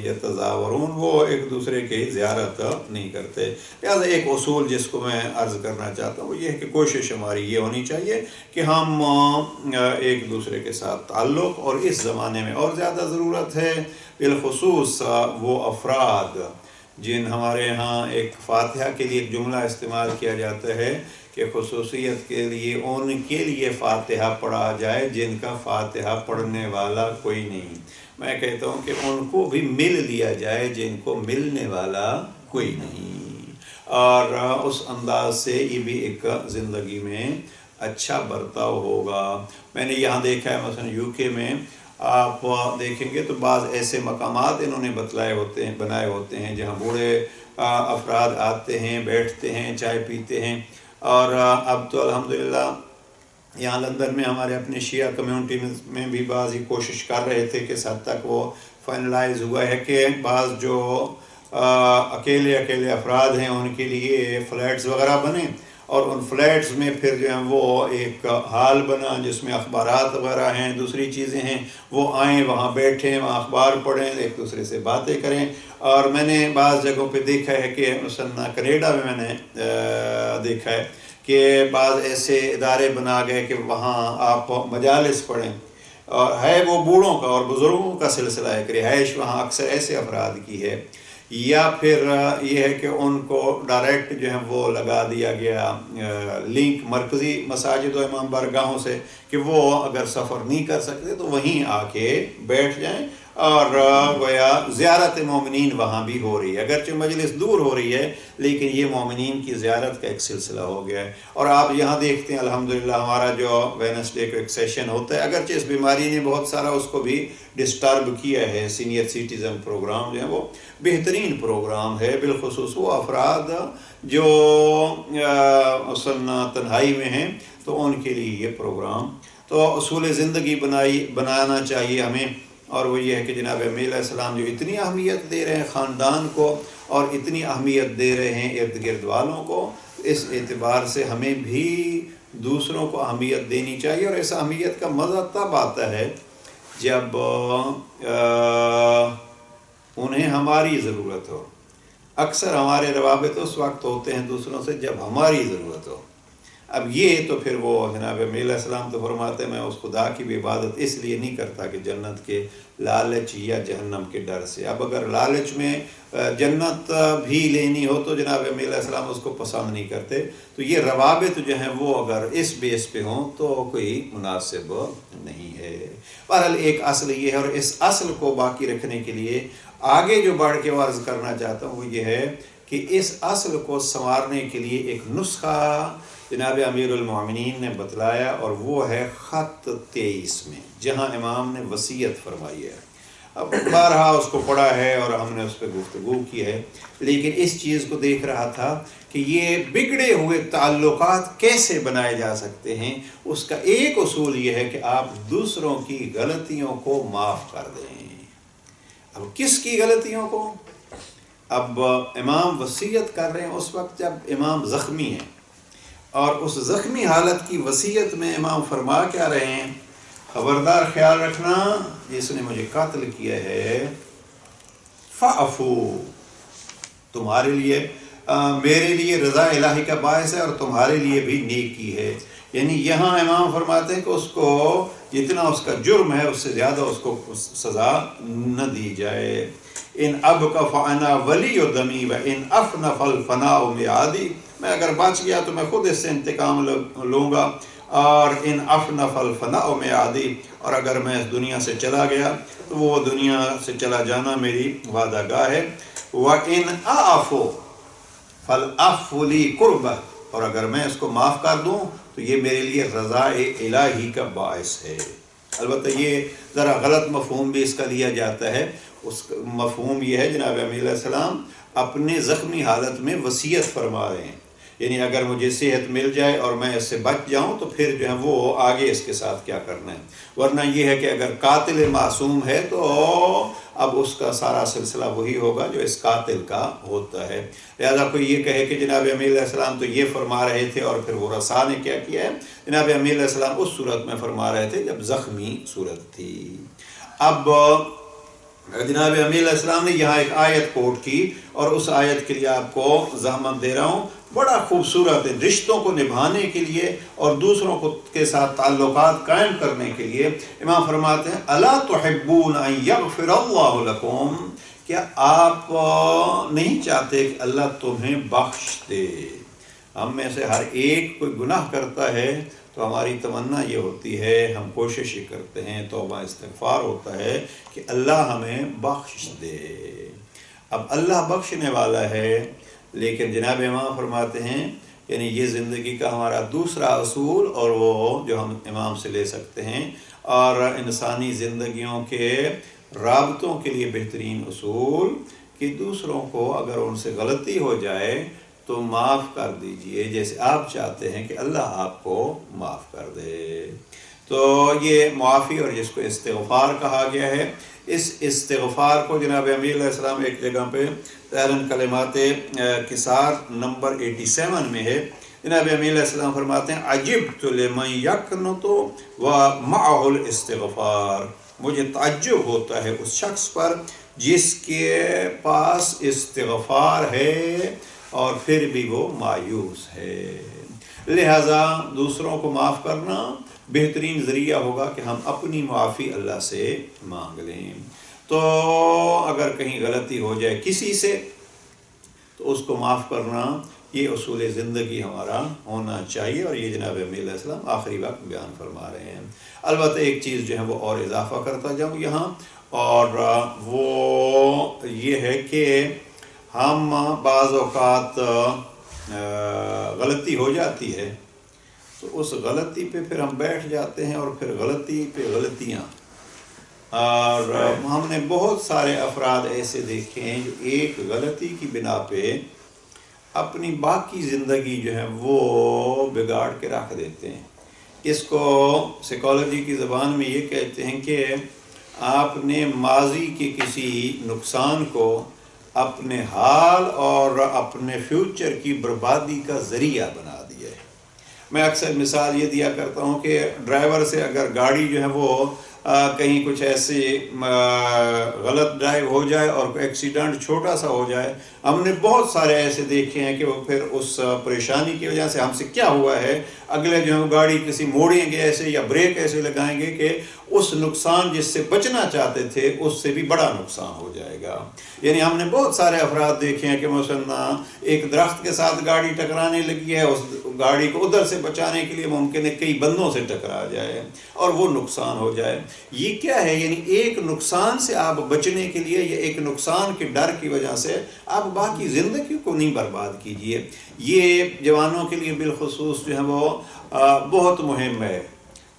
یتزاورون، وہ ایک دوسرے کی زیارت نہیں کرتے۔ لہٰذا ایک اصول جس کو میں عرض کرنا چاہتا ہوں وہ یہ ہے کہ کوشش ہماری یہ ہونی چاہیے کہ ہم ایک دوسرے کے ساتھ تعلق، اور اس زمانے میں اور زیادہ ضرورت ہے بالخصوص وہ افراد جن ہمارے ہاں ایک فاتحہ کے لیے ایک جملہ استعمال کیا جاتا ہے کہ خصوصیت کے لیے ان کے لیے فاتحہ پڑھا جائے جن کا فاتحہ پڑھنے والا کوئی نہیں۔ میں کہتا ہوں کہ ان کو بھی مل لیا جائے جن کو ملنے والا کوئی نہیں، اور اس انداز سے یہ بھی ایک زندگی میں اچھا برتاؤ ہوگا۔ میں نے یہاں دیکھا ہے مثلا یو کے میں آپ دیکھیں گے تو بعض ایسے مقامات انہوں نے بنائے ہوتے ہیں جہاں بوڑھے افراد آتے ہیں، بیٹھتے ہیں، چائے پیتے ہیں، اور اب تو الحمدللہ یہاں لندن میں ہمارے اپنے شیعہ کمیونٹی میں بھی بعض یہ کوشش کر رہے تھے کہ اس حد تک وہ فائنلائز ہوا ہے کہ بعض جو اکیلے افراد ہیں ان کے لیے فلیٹس وغیرہ بنے، اور ان فلیٹس میں پھر جو ہیں وہ ایک ہال بنا جس میں اخبارات وغیرہ ہیں، دوسری چیزیں ہیں، وہ آئیں وہاں بیٹھیں، وہاں اخبار پڑھیں، ایک دوسرے سے باتیں کریں۔ اور میں نے بعض جگہوں پہ دیکھا ہے کہ مثلا کینیڈا میں نے دیکھا ہے کہ بعض ایسے ادارے بنا گئے کہ وہاں آپ مجالس پڑھیں، اور ہے وہ بوڑھوں کا اور بزرگوں کا سلسلہ ہے کہ رہائش وہاں اکثر ایسے افراد کی ہے، یا پھر یہ ہے کہ ان کو ڈائریکٹ جو ہے وہ لگا دیا گیا لنک مرکزی مساجد و امام بارگاہوں سے کہ وہ اگر سفر نہیں کر سکتے تو وہیں آ کے بیٹھ جائیں، اور گویا زیارت مومنین وہاں بھی ہو رہی ہے، اگرچہ مجلس دور ہو رہی ہے لیکن یہ مومنین کی زیارت کا ایک سلسلہ ہو گیا ہے۔ اور آپ یہاں دیکھتے ہیں الحمدللہ ہمارا جو ویڈنسڈے کو ایک سیشن ہوتا ہے، اگرچہ اس بیماری نے بہت سارا اس کو بھی ڈسٹرب کیا ہے، سینئر سٹیزن پروگرام جو ہے وہ بہترین پروگرام ہے، بالخصوص وہ افراد جو اصلاً تنہائی میں ہیں تو ان کے لیے یہ پروگرام۔ تو اصول زندگی بنانا چاہیے ہمیں، اور وہ یہ ہے کہ جناب امیر علیہ السلام جو اتنی اہمیت دے رہے ہیں خاندان کو اور اتنی اہمیت دے رہے ہیں ارد گرد والوں کو، اس اعتبار سے ہمیں بھی دوسروں کو اہمیت دینی چاہیے، اور اس اہمیت کا مزہ تب آتا ہے جب انہیں ہماری ضرورت ہو۔ اکثر ہمارے روابط اس وقت ہوتے ہیں دوسروں سے جب ہماری ضرورت ہو۔ اب یہ تو پھر وہ جناب امیر علیہ السلام تو فرماتے ہیں میں اس خدا کی بھی عبادت اس لیے نہیں کرتا کہ جنت کے لالچ یا جہنم کے ڈر سے۔ اب اگر لالچ میں جنت بھی لینی ہو تو جناب امیر علیہ السلام اس کو پسند نہیں کرتے۔ تو یہ روابط جو ہیں وہ اگر اس بیس پہ ہوں تو کوئی مناسب نہیں ہے۔ بہرحال ایک اصل یہ ہے، اور اس اصل کو باقی رکھنے کے لیے آگے جو بڑھ کے عرض کرنا چاہتا ہوں وہ یہ ہے کہ اس اصل کو سنوارنے کے لیے ایک نسخہ جناب امیر المومنین نے بتلایا، اور وہ ہے خط 23 میں جہاں امام نے وصیت فرمائی ہے۔ اب بارہا اس کو پڑھا ہے اور ہم نے اس پہ گفتگو کی ہے، لیکن اس چیز کو دیکھ رہا تھا کہ یہ بگڑے ہوئے تعلقات کیسے بنائے جا سکتے ہیں۔ اس کا ایک اصول یہ ہے کہ آپ دوسروں کی غلطیوں کو معاف کر دیں۔ اب کس کی غلطیوں کو؟ اب امام وصیت کر رہے ہیں اس وقت جب امام زخمی ہیں، اور اس زخمی حالت کی وصیت میں امام فرما کیا رہے ہیں، خبردار خیال رکھنا جس نے مجھے قتل کیا ہے، فعفو، تمہارے لیے میرے لیے رضا الہی کا باعث ہے اور تمہارے لیے بھی نیکی ہے۔ یعنی یہاں امام فرماتے ہیں کہ اس کو جتنا اس کا جرم ہے اس سے زیادہ اس کو سزا نہ دی جائے۔ ان اب کا فانا ولی و دمی و ان افنف الفناء میعادی، میں اگر بچ گیا تو میں خود اس سے انتقام لوں گا، اور ان افنف الفناء میعادی، اور اگر میں اس دنیا سے چلا گیا تو وہ دنیا سے چلا جانا میری وعدہ گاہ ہے۔ وَإِنْ أَعْفُ فَالْعَفْوُ لِي قُرْبَةٌ، اور اگر میں اس کو معاف کر دوں تو یہ میرے لیے رضا الہی کا باعث ہے۔ البتہ یہ ذرا غلط مفہوم بھی اس کا لیا جاتا ہے۔ اس کا مفہوم یہ ہے جناب امیر علیہ السلام اپنے زخمی حالت میں وصیت فرما رہے ہیں، یعنی اگر مجھے صحت مل جائے اور میں اس سے بچ جاؤں تو پھر جو ہے وہ آگے اس کے ساتھ کیا کرنا ہے۔ ورنہ یہ ہے کہ اگر قاتل معصوم ہے تو اب اس کا سارا سلسلہ وہی ہوگا جو اس قاتل کا ہوتا ہے۔ لہذا کوئی یہ کہے کہ جناب امیر علیہ السلام تو یہ فرما رہے تھے اور پھر وہ رسا نے کیا کیا ہے، جناب امیر علیہ السلام اس صورت میں فرما رہے تھے جب زخمی صورت تھی۔ اب جناب امیر علیہ السلام نے یہاں ایک آیت کوٹ کی، اور اس آیت کے لیے آپ کو زحمت دے رہا ہوں، بڑا خوبصورت ہے رشتوں کو نبھانے کے لیے اور دوسروں کے ساتھ تعلقات قائم کرنے کے لیے۔ امام فرماتے ہیں الا تحبون ان یغفر اللہ لکم، کیا آپ نہیں چاہتے کہ اللہ تمہیں بخش دے؟ ہم میں سے ہر ایک کوئی گناہ کرتا ہے تو ہماری تمنا یہ ہوتی ہے، ہم کوشش یہ کرتے ہیں، توبہ استغفار ہوتا ہے کہ اللہ ہمیں بخش دے۔ اب اللہ بخشنے والا ہے، لیکن جناب امام فرماتے ہیں یعنی یہ زندگی کا ہمارا دوسرا اصول، اور وہ جو ہم امام سے لے سکتے ہیں، اور انسانی زندگیوں کے رابطوں کے لیے بہترین اصول کہ دوسروں کو اگر ان سے غلطی ہو جائے تو معاف کر دیجئے جیسے آپ چاہتے ہیں کہ اللہ آپ کو معاف کر دے۔ تو یہ معافی اور جس کو استغفار کہا گیا ہے، اس استغفار کو جناب امیر علیہ السلام ایک جگہ پہ تحرن کلمات کسار نمبر 87 میں ہے، جناب امیر علیہ السلام فرماتے ہیں عجبت لمن یقنط ومعہ الاستغفار، مجھے تعجب ہوتا ہے اس شخص پر جس کے پاس استغفار ہے اور پھر بھی وہ مایوس ہے۔ لہٰذا دوسروں کو معاف کرنا بہترین ذریعہ ہوگا کہ ہم اپنی معافی اللہ سے مانگ لیں۔ تو اگر کہیں غلطی ہو جائے کسی سے تو اس کو معاف کرنا یہ اصول زندگی ہمارا ہونا چاہیے، اور یہ جناب امیر علیہ السلام آخری وقت بیان فرما رہے ہیں۔ البتہ ایک چیز جو ہے وہ اور اضافہ کرتا جاؤں یہاں، اور وہ یہ ہے کہ ہم بعض اوقات غلطی ہو جاتی ہے تو اس غلطی پہ پھر ہم بیٹھ جاتے ہیں، اور پھر غلطی پہ غلطیاں، اور ہم نے بہت سارے افراد ایسے دیکھے ہیں جو ایک غلطی کی بنا پہ اپنی باقی زندگی جو ہے وہ بگاڑ کے رکھ دیتے ہیں۔ اس کو سائیکالوجی کی زبان میں یہ کہتے ہیں کہ آپ نے ماضی کے کسی نقصان کو اپنے حال اور اپنے فیوچر کی بربادی کا ذریعہ بنا دیا ہے۔ میں اکثر مثال یہ دیا کرتا ہوں کہ ڈرائیور سے اگر گاڑی جو ہے وہ کہیں کچھ ایسے غلط ڈرائیو ہو جائے اور کوئی ایکسیڈنٹ چھوٹا سا ہو جائے، ہم نے بہت سارے ایسے دیکھے ہیں کہ وہ پھر اس پریشانی کی وجہ سے ہم سے کیا ہوا ہے، اگلے جو ہے گاڑی کسی موڑیں گے ایسے یا بریک ایسے لگائیں گے کہ اس نقصان جس سے بچنا چاہتے تھے اس سے بھی بڑا نقصان ہو جائے گا۔ یعنی ہم نے بہت سارے افراد دیکھے ہیں کہ مثلا ایک درخت کے ساتھ گاڑی ٹکرانے لگی ہے، اس گاڑی کو ادھر سے بچانے کے لیے ممکن ہے کئی بندوں سے ٹکرا جائے اور وہ نقصان ہو جائے۔ یہ کیا ہے؟ یعنی ایک نقصان سے آپ بچنے کے لیے یا ایک نقصان کے ڈر کی وجہ سے آپ باقی زندگی کو نہیں برباد کیجئے۔ یہ جوانوں کے لیے بالخصوص جو ہے وہ بہت مہم ہے۔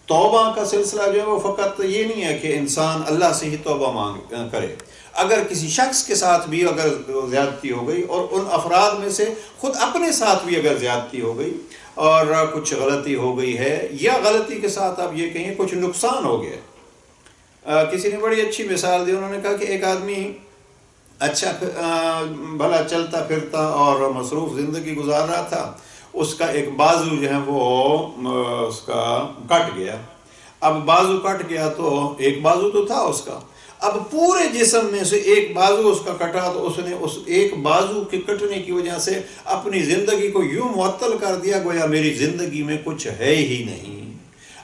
توبہ کا سلسلہ جو ہے وہ فقط یہ نہیں ہے کہ انسان اللہ سے ہی توبہ مانگ کرے، اگر کسی شخص کے ساتھ بھی اگر زیادتی ہو گئی، اور ان افراد میں سے خود اپنے ساتھ بھی اگر زیادتی ہو گئی اور کچھ غلطی ہو گئی ہے، یا غلطی کے ساتھ آپ یہ کہیں کچھ نقصان ہو گیا۔ کسی نے بڑی اچھی مثال دی، انہوں نے کہا کہ ایک آدمی اچھا بھلا چلتا پھرتا اور مصروف زندگی گزار رہا تھا، اس کا ایک بازو جو ہے وہ اس کا کٹ گیا۔ اب بازو کٹ گیا تو ایک بازو تو تھا اس کا، اب پورے جسم میں سے ایک بازو اس کا کٹا تو اس نے اس ایک بازو کے کٹنے کی وجہ سے اپنی زندگی کو یوں معطل کر دیا گویا میری زندگی میں کچھ ہے ہی نہیں۔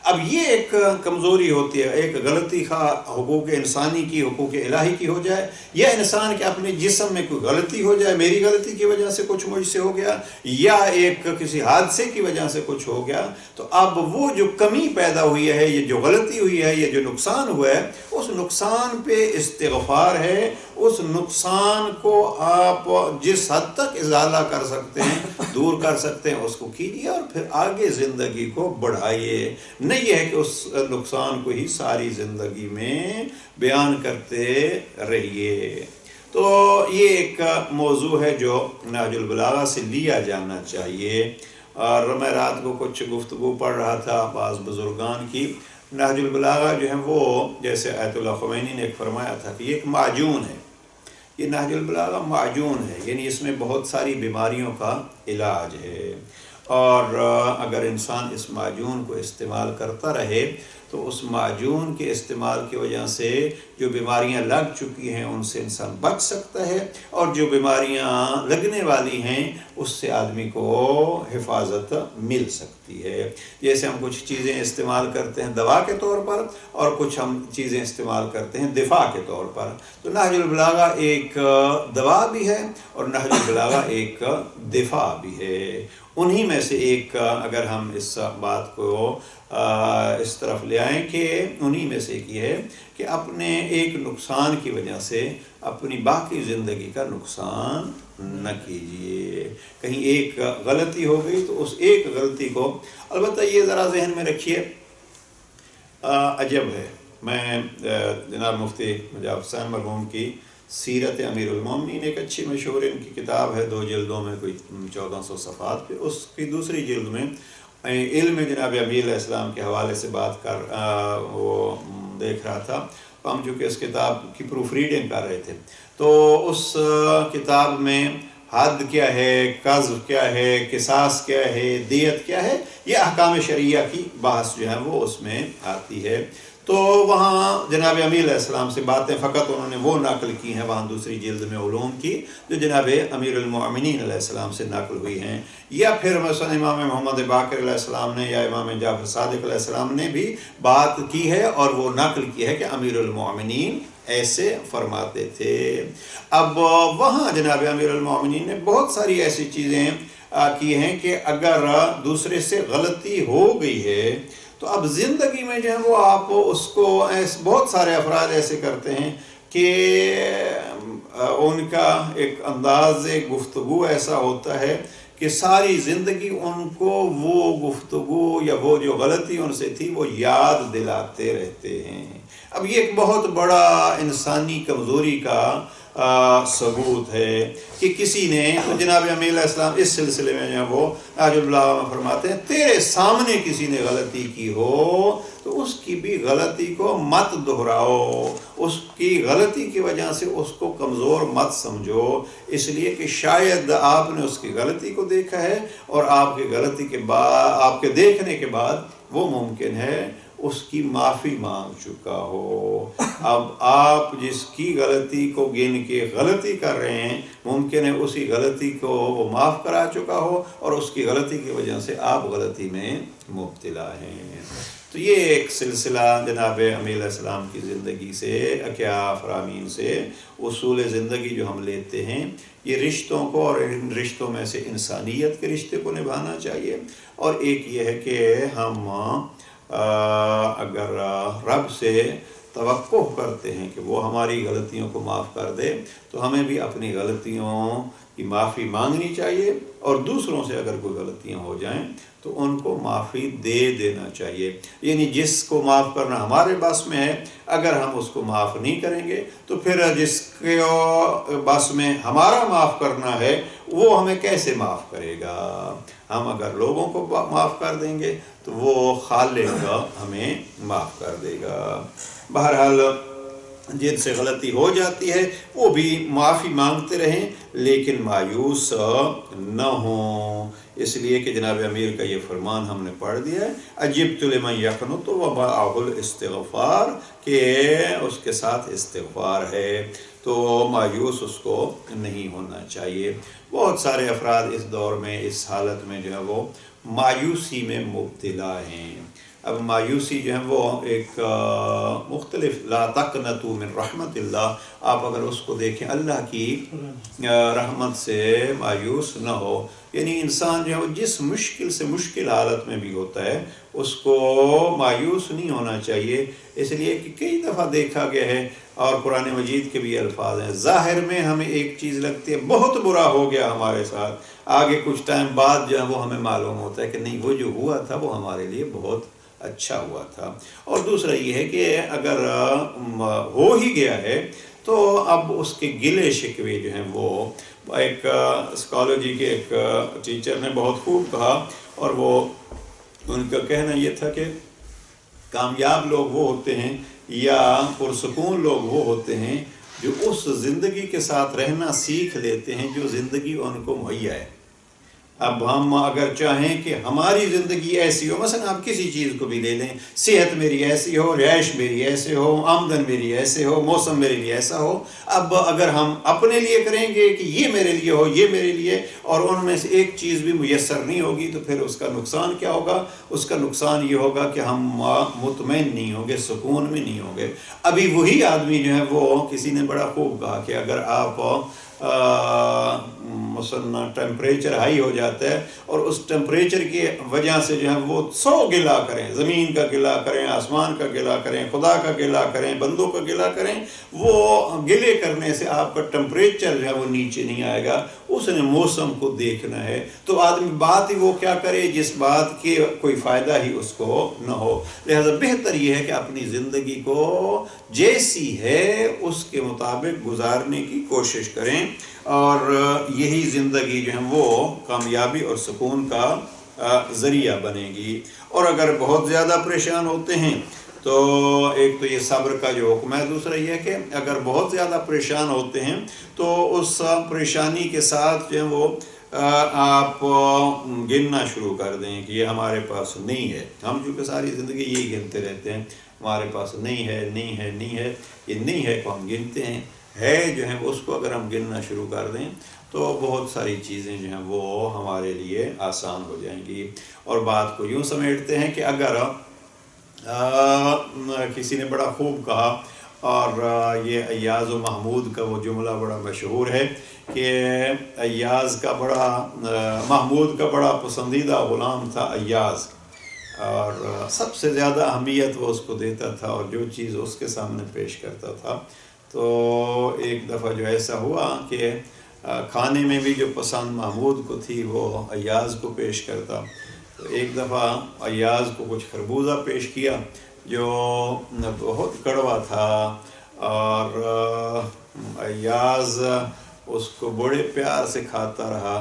اب یہ ایک کمزوری ہوتی ہے، ایک غلطی خواہ حقوق انسانی کی، حقوق الہی کی ہو جائے، یا انسان کے اپنے جسم میں کوئی غلطی ہو جائے، میری غلطی کی وجہ سے کچھ مجھ سے ہو گیا، یا ایک کسی حادثے کی وجہ سے کچھ ہو گیا، تو اب وہ جو کمی پیدا ہوئی ہے، یہ جو غلطی ہوئی ہے، یہ جو نقصان ہوا ہے، اس نقصان پہ استغفار ہے۔ اس نقصان کو آپ جس حد تک ازالہ کر سکتے ہیں، دور کر سکتے ہیں، اس کو کیجیے اور پھر آگے زندگی کو بڑھائیے۔ نہیں یہ ہے کہ اس نقصان کو ہی ساری زندگی میں بیان کرتے رہیے۔ تو یہ ایک موضوع ہے جو نہج البلاغہ سے لیا جانا چاہیے۔ اور میں رات کو کچھ گفتگو پڑھ رہا تھا بعض بزرگان کی، نہج البلاغہ جو ہے وہ جیسے آیت اللہ خمینی نے ایک فرمایا تھا کہ یہ ایک معجون ہے، یہ نہج البلاغہ معجون ہے، یعنی اس میں بہت ساری بیماریوں کا علاج ہے، اور اگر انسان اس معجون کو استعمال کرتا رہے تو اس معجون کے استعمال کی وجہ سے جو بیماریاں لگ چکی ہیں ان سے انسان بچ سکتا ہے، اور جو بیماریاں لگنے والی ہیں اس سے آدمی کو حفاظت مل سکتی ہے۔ جیسے ہم کچھ چیزیں استعمال کرتے ہیں دوا کے طور پر، اور کچھ ہم چیزیں استعمال کرتے ہیں دفاع کے طور پر، تو نہج البلاغہ ایک دوا بھی ہے اور نہج البلاغہ ایک دفاع بھی ہے۔ انہی میں سے ایک اگر ہم اس بات کو اس طرف لے آئیں کہ انہی میں سے ایک یہ ہے کہ اپنے ایک نقصان کی وجہ سے اپنی باقی زندگی کا نقصان نہ کیجیے۔ کہیں ایک غلطی ہو گئی تو اس ایک غلطی کو، البتہ یہ ذرا ذہن میں رکھیے، عجب ہے، میں جناب مفتی مجاب حسین مرحوم کی سیرت امیر المومنین ایک اچھی مشہور ان کی کتاب ہے، 2 جلدوں میں، کوئی 1400 صفحات پہ. اس کی دوسری جلد میں علم جناب امیر علیہ السلام کے حوالے سے بات کر وہ دیکھ رہا تھا. ہم چونکہ اس کتاب کی پروف ریڈنگ کر رہے تھے، تو اس کتاب میں حد کیا ہے، قذف کیا ہے، قصاص کیا ہے، دیت کیا ہے، یہ احکام شرعیہ کی بحث جو ہے وہ اس میں آتی ہے. تو وہاں جناب امیر علیہ السلام سے باتیں فقط انہوں نے وہ نقل کی ہیں وہاں دوسری جلد میں علوم کی، جو جناب امیر المؤمنین علیہ السلام سے نقل ہوئی ہیں، یا پھر مثلا امام محمد باقر علیہ السلام نے یا امام جعفر صادق علیہ السلام نے بھی بات کی ہے اور وہ نقل کی ہے کہ امیر المؤمنین ایسے فرماتے تھے. اب وہاں جناب امیر المؤمنین نے بہت ساری ایسی چیزیں کی ہیں کہ اگر دوسرے سے غلطی ہو گئی ہے تو اب زندگی میں جو ہے وہ آپ اس کو بہت سارے افراد ایسے کرتے ہیں کہ ان کا ایک انداز گفتگو ایسا ہوتا ہے کہ ساری زندگی ان کو وہ گفتگو یا وہ جو غلطی ان سے تھی وہ یاد دلاتے رہتے ہیں. اب یہ ایک بہت بڑا انسانی کمزوری کا ثبوت ہے کہ کسی نے جناب امیر علیہ السلام اس سلسلے میں جو وہ عجب اللہ فرماتے ہیں، تیرے سامنے کسی نے غلطی کی ہو تو اس کی بھی غلطی کو مت دہراؤ، اس کی غلطی کی وجہ سے اس کو کمزور مت سمجھو، اس لیے کہ شاید آپ نے اس کی غلطی کو دیکھا ہے اور آپ کی غلطی کے بعد، آپ کے دیکھنے کے بعد وہ ممکن ہے اس کی معافی مانگ چکا ہو. اب آپ جس کی غلطی کو گن کے غلطی کر رہے ہیں، ممکن ہے اسی غلطی کو وہ معاف کرا چکا ہو اور اس کی غلطی کی وجہ سے آپ غلطی میں مبتلا ہیں. تو یہ ایک سلسلہ جناب امیر علیہ السلام کی زندگی سے کیا فرامین سے اصول زندگی جو ہم لیتے ہیں، یہ رشتوں کو اور ان رشتوں میں سے انسانیت کے رشتے کو نبھانا چاہیے. اور ایک یہ ہے کہ ہم اگر رب سے توقع کرتے ہیں کہ وہ ہماری غلطیوں کو معاف کر دے تو ہمیں بھی اپنی غلطیوں کی معافی مانگنی چاہیے، اور دوسروں سے اگر کوئی غلطیاں ہو جائیں تو ان کو معافی دے دینا چاہیے. یعنی جس کو معاف کرنا ہمارے بس میں ہے، اگر ہم اس کو معاف نہیں کریں گے تو پھر جس کے بس میں ہمارا معاف کرنا ہے وہ ہمیں کیسے معاف کرے گا؟ ہم اگر لوگوں کو معاف کر دیں گے تو وہ خالق ہمیں معاف کر دے گا. بہرحال جن سے غلطی ہو جاتی ہے وہ بھی معافی مانگتے رہیں، لیکن مایوس نہ ہوں، اس لیے کہ جناب امیر کا یہ فرمان ہم نے پڑھ دیا ہے، عجبت لمن یقنط ومعہ الاستغفار، کہ اس کے ساتھ استغفار ہے، تو مایوس اس کو نہیں ہونا چاہیے. بہت سارے افراد اس دور میں اس حالت میں جو ہے وہ مایوسی میں مبتلا ہیں. اب مایوسی جو ہے وہ ایک مختلف، لا تقنطوا من رحمت اللہ، آپ اگر اس کو دیکھیں اللہ کی رحمت سے مایوس نہ ہو. یعنی انسان جو ہے وہ جس مشکل سے مشکل حالت میں بھی ہوتا ہے اس کو مایوس نہیں ہونا چاہیے، اس لیے کہ کئی دفعہ دیکھا گیا ہے اور قرآن مجید کے بھی الفاظ ہیں، ظاہر میں ہمیں ایک چیز لگتی ہے بہت برا ہو گیا ہمارے ساتھ، آگے کچھ ٹائم بعد جو ہے وہ ہمیں معلوم ہوتا ہے کہ نہیں، وہ جو ہوا تھا وہ ہمارے لیے بہت اچھا ہوا تھا. اور دوسرا یہ ہے کہ اگر ہو ہی گیا ہے تو اب اس کے گلے شکوے جو ہیں وہ، ایک سائیکالوجی کے ایک ٹیچر نے بہت خوب کہا، اور وہ ان کا کہنا یہ تھا کہ کامیاب لوگ وہ ہوتے ہیں یا پرسکون لوگ وہ ہوتے ہیں جو اس زندگی کے ساتھ رہنا سیکھ لیتے ہیں جو زندگی ان کو مہیا ہے. اب ہم اگر چاہیں کہ ہماری زندگی ایسی ہو، مثلا آپ کسی چیز کو بھی لے لیں، صحت میری ایسی ہو، رہائش میری ایسے ہو، آمدن میری ایسے ہو، موسم میرے لیے ایسا ہو، اب اگر ہم اپنے لیے کریں گے کہ یہ میرے لیے ہو، یہ میرے لیے، اور ان میں سے ایک چیز بھی میسر نہیں ہوگی تو پھر اس کا نقصان کیا ہوگا؟ اس کا نقصان یہ ہوگا کہ ہم مطمئن نہیں ہوں گے، سکون میں نہیں ہوں گے. ابھی وہی آدمی جو ہے وہ، کسی نے بڑا خوب کہا کہ اگر آپ مثلا ٹیمپریچر ہائی ہو جاتا ہے اور اس ٹیمپریچر کی وجہ سے جو ہے وہ 100 گلا کریں، زمین کا گلا کریں، آسمان کا گلا کریں، خدا کا گلا کریں، بندوں کا گلا کریں، وہ گلے کرنے سے آپ کا ٹیمپریچر جو ہے وہ نیچے نہیں آئے گا. اس نے موسم کو دیکھنا ہے، تو آدمی بات ہی وہ کیا کرے جس بات کے کوئی فائدہ ہی اس کو نہ ہو۔ لہذا بہتر یہ ہے کہ اپنی زندگی کو جیسی ہے اس کے مطابق گزارنے کی کوشش کریں، اور یہی زندگی جو ہے وہ کامیابی اور سکون کا ذریعہ بنے گی۔ اور اگر بہت زیادہ پریشان ہوتے ہیں تو ایک تو یہ صبر کا جو حکم ہے، دوسرا یہ ہے کہ اگر بہت زیادہ پریشان ہوتے ہیں تو اس پریشانی کے ساتھ جو ہے وہ آپ گننا شروع کر دیں کہ یہ ہمارے پاس نہیں ہے۔ ہم چونکہ ساری زندگی یہی گنتے رہتے ہیں، ہمارے پاس نہیں ہے، نہیں ہے، نہیں ہے، یہ نہیں ہے کو ہم گنتے ہیں، ہے جو ہے اس کو اگر ہم گننا شروع کر دیں تو بہت ساری چیزیں جو ہیں وہ ہمارے لیے آسان ہو جائیں گی۔ اور بات کو یوں سمیٹتے ہیں کہ اگر کسی نے بڑا خوب کہا، اور یہ ایاز و محمود کا وہ جملہ بڑا مشہور ہے کہ ایاز کا محمود کا بڑا پسندیدہ غلام تھا ایاز، اور سب سے زیادہ اہمیت وہ اس کو دیتا تھا، اور جو چیز اس کے سامنے پیش کرتا تھا۔ تو ایک دفعہ جو ایسا ہوا کہ کھانے میں بھی جو پسند محمود کو تھی وہ ایاز کو پیش کرتا۔ تو ایک دفعہ ایاز کو کچھ خربوزہ پیش کیا جو بہت کڑوا تھا، اور ایاز اس کو بڑے پیار سے کھاتا رہا۔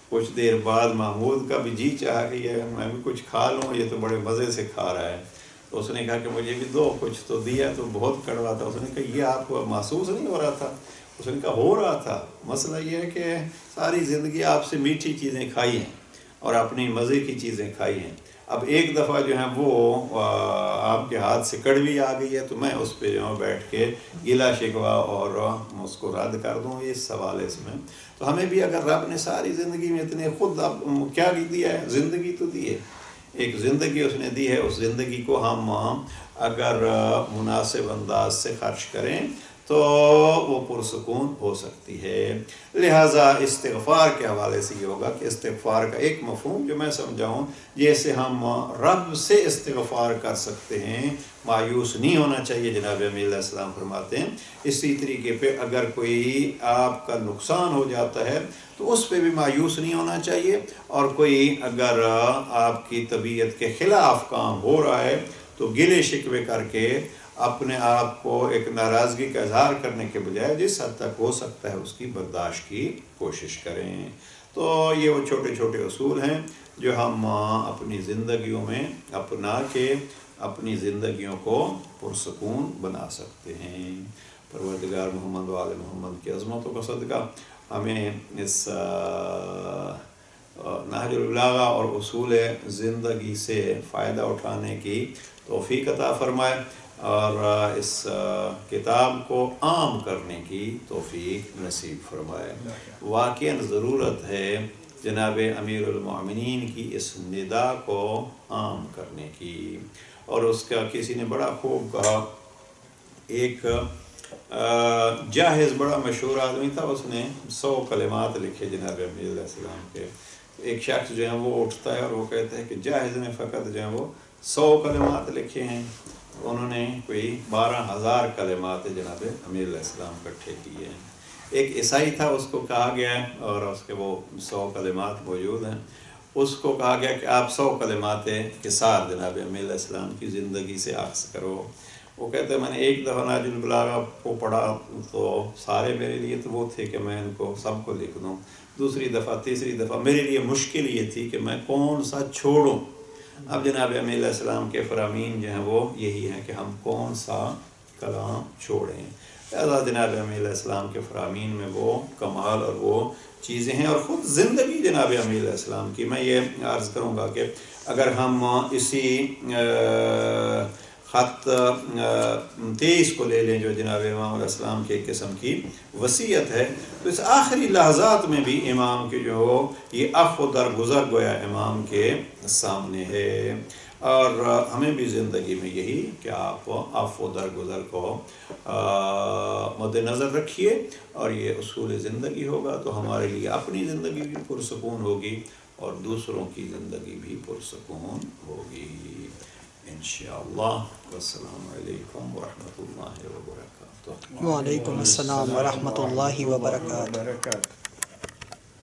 کچھ دیر بعد محمود کا بھی جی چاہا کہ یہ میں بھی کچھ کھا لوں، یہ تو بڑے مزے سے کھا رہا ہے۔ تو اس نے کہا کہ مجھے بھی دو، کچھ تو دیا تو بہت کڑوا تھا۔ اس نے کہا یہ آپ کو محسوس نہیں ہو رہا تھا؟ اس نے کہا ہو رہا تھا، مسئلہ یہ ہے کہ ساری زندگی آپ سے میٹھی چیزیں کھائی ہیں اور اپنی مزے کی چیزیں کھائی ہیں، اب ایک دفعہ جو ہے وہ آپ کے ہاتھ سے کڑوی آ گئی ہے تو میں اس پہ جو ہے بیٹھ کے گلا شکوہ اور اس کو رد کر دوں، یہ سوال ہے اس میں۔ تو ہمیں بھی اگر رب نے ساری زندگی میں اتنے خود اب کیا دیا ہے، زندگی تو دی ہے، ایک زندگی اس نے دی ہے، اس زندگی کو ہم اگر مناسب انداز سے خرچ کریں تو وہ پرسکون ہو سکتی ہے۔ لہٰذا استغفار کے حوالے سے یہ ہوگا کہ استغفار کا ایک مفہوم جو میں سمجھاؤں، جیسے ہم رب سے استغفار کر سکتے ہیں، مایوس نہیں ہونا چاہیے، جناب امیر علیہ السلام فرماتے ہیں۔ اسی طریقے پہ اگر کوئی آپ کا نقصان ہو جاتا ہے تو اس پہ بھی مایوس نہیں ہونا چاہیے، اور کوئی اگر آپ کی طبیعت کے خلاف کام ہو رہا ہے تو گلے شکوے کر کے اپنے آپ کو ایک ناراضگی کا اظہار کرنے کے بجائے جس حد تک ہو سکتا ہے اس کی برداشت کی کوشش کریں۔ تو یہ وہ چھوٹے چھوٹے اصول ہیں جو ہم اپنی زندگیوں میں اپنا کے اپنی زندگیوں کو پرسکون بنا سکتے ہیں۔ پروردگار محمد و آل محمد کی عظمتوں کا صدقہ ہمیں اس نہج البلاغہ اور اصول زندگی سے فائدہ اٹھانے کی توفیق عطا فرمائے، اور اس کتاب کو عام کرنے کی توفیق نصیب فرمائے۔ واقعاً ضرورت ہے جناب امیر المومنین کی اس ندا کو عام کرنے کی، اور اس کا کسی نے بڑا خوب کہا، ایک جاہز بڑا مشہور آدمی تھا، اس نے 100 کلمات لکھے جناب امیر علیہ السلام کے۔ ایک شخص جو ہے وہ اٹھتا ہے اور وہ کہتا ہے کہ جاہز نے فقط جو ہے وہ 100 کلمات لکھے ہیں، انہوں نے کوئی 12,000 کلمات جناب امیر علیہ السلام اکٹھے کیے ہیں۔ ایک عیسائی تھا، اس کو کہا گیا ہے، اور اس کے وہ 100 کلمات موجود ہیں، اس کو کہا گیا کہ آپ 100 کلمات کے ساتھ جناب امیر علیہ السلام کی زندگی سے عکس کرو۔ وہ کہتے ہیں میں نے ایک دفعہ نہج البلاغہ کو پڑھا تو سارے میرے لیے تو وہ تھے کہ میں ان کو سب کو لکھ دوں، دوسری دفعہ تیسری دفعہ میرے لیے مشکل یہ تھی کہ میں کون سا چھوڑوں۔ اب جناب امیر علیہ السلام کے فرامین جو ہیں وہ یہی ہیں کہ ہم کون سا کلام چھوڑیں۔ لہذا جناب امیر علیہ السلام کے فرامین میں وہ کمال اور وہ چیزیں ہیں، اور خود زندگی جناب امیر علیہ السلام کی، میں یہ عرض کروں گا کہ اگر ہم اسی خط 23 کو لے لیں جو جناب امام علیہ السلام کے ایک قسم کی وصیت ہے، تو اس آخری لحظات میں بھی امام کے جو ہو یہ عفو در گزر گویا امام کے سامنے ہے، اور ہمیں بھی زندگی میں یہی کہ آپ عفو در گزر کو مد نظر رکھیے، اور یہ اصول زندگی ہوگا تو ہمارے لیے اپنی زندگی بھی پرسکون ہوگی اور دوسروں کی زندگی بھی پرسکون ہوگی انشاءاللہ۔ والسلام علیکم ورحمۃ اللہ وبرکاتہ۔ وعلیکم السلام ورحمۃ اللہ وبرکاتہ۔